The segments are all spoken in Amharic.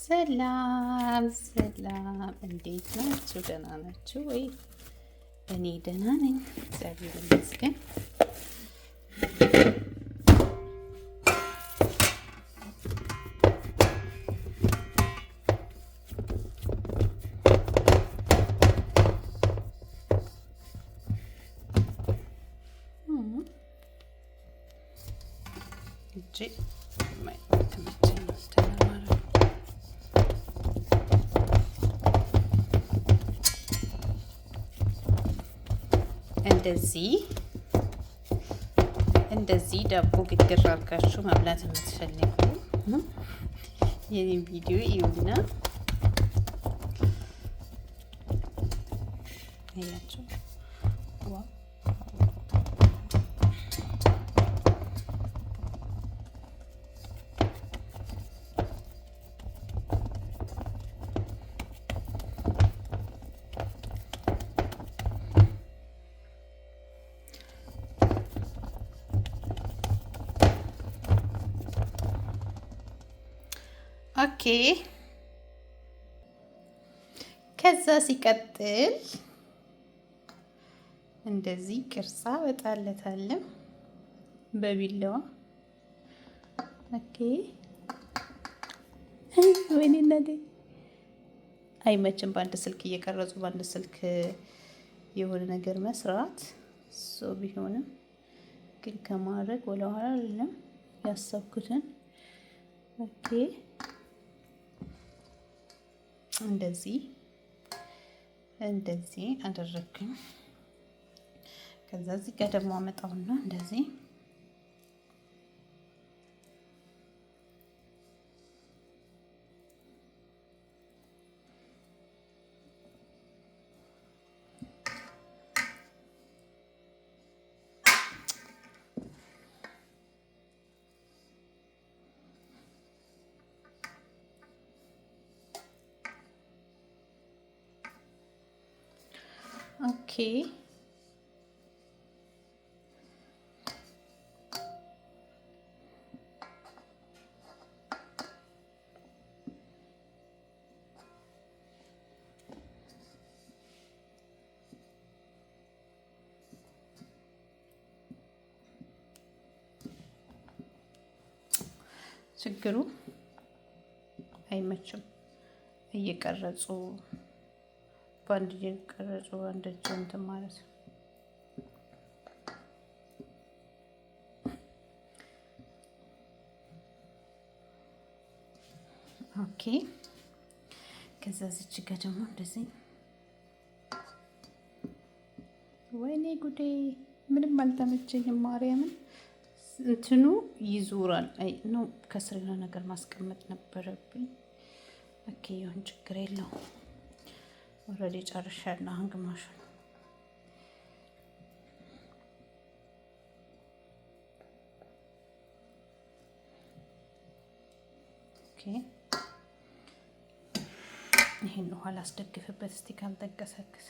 ሰላም ሰላም፣ እንዴት ናችሁ? ደህና ናችሁ ወይ? እኔ ደህና ነኝ፣ እግዚአብሔር ይመስገን። እንደዚህ ዳቦ ግግር አድርጋችሁ መብላት የምትፈልጉ የኔን ቪዲዮ ይዩና አያችሁ። ኦኬ፣ ከዛ ሲቀጥል እንደዚህ ቅርጻ ወጣለታለን በቢላዋ። ኦኬ፣ ወይኔ እናቴ አይመችም በአንድ ስልክ እየቀረጹ በአንድ ስልክ የሆነ ነገር መስራት ሰው ቢሆንም ግን ከማድረግ ወደኋላ አይደለም ያሰብኩትን። ኦኬ፣ እንደዚህ አደረግኩኝ። ከዛ እዚህ ጋር ደግሞ አመጣውና እንደዚህ ኦኬ፣ ችግሩ አይመችም እየቀረጹ በአንድ እጅ ቀረጹ በአንድ እጅ እንትን ማለት ነው። ኦኬ፣ ከዛ እዚች ጋር ደግሞ እንደዚህ ወይኔ ጉዴ ምንም አልተመቸኝም። ማርያምን እንትኑ ይዞራል። አይ ነው ከስር የሆነ ነገር ማስቀመጥ ነበረብኝ። ኦኬ፣ ይሁን ችግር የለውም። ኦልሬዲ ጨርሻለሁ። አሁን ግማሹ ኦኬ፣ ይሄን ውሃ ላስደግፍበት እስቲ ካልተንቀሳቀሰ።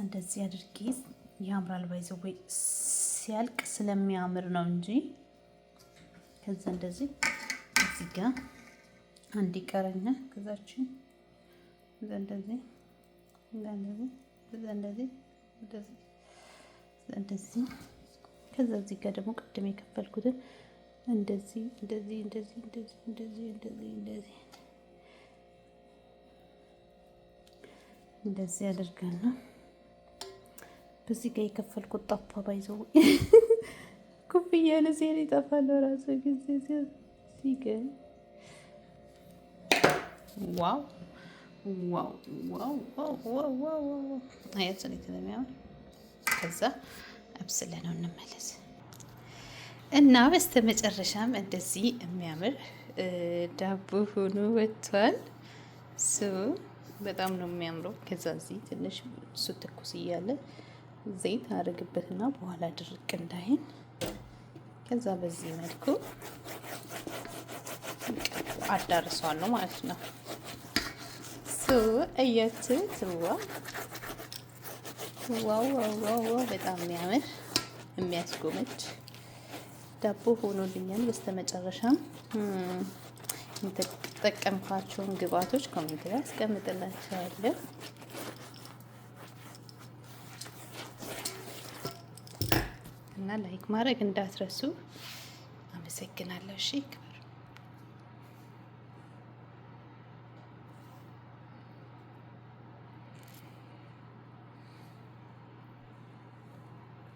እንደዚህ አድርጌ ያምራል። ባይዘው ወይ ሲያልቅ ስለሚያምር ነው እንጂ። ከዛ እንደዚህ እዚህ ጋር አንድ ይቀረኛ። ከዛችን እንደዚህ እንደዚህ ከዛ እዚህ ጋር ደግሞ ቅድም የከፈልኩትን እንደዚህ አድርገን ነው በዚህ ጋር የከፈልኩት ጠፋ። ባይዘው ኩፍያ ለዚህ ይጠፋል ራሱ ጊዜ ሲገኝ። ዋው ዋው ዋው ዋው ዋው አያት ነው የሚያምር። ከዛ አብስለነው እንመለስ እና በስተመጨረሻም እንደዚህ የሚያምር ዳቦ ሆኖ ወጥቷል። በጣም ነው የሚያምረው። ከዛ እዚህ ትንሽ እሱ ትኩስ እያለ ዘይት አድርግበትና በኋላ ድርቅ እንዳይል ከዛ በዚህ መልኩ አዳርሰዋለሁ ማለት ነው። እያችሁት ዋው በጣም የሚያምር የሚያስጎመጅ ዳቦ ሆኖልኛል። በስተመጨረሻም የተጠቀምኳቸውን ግብአቶች ኮሜንት ላይ አስቀምጥላችኋለሁ እና ላይክ ማድረግ እንዳትረሱ። አመሰግናለሁ። እሺ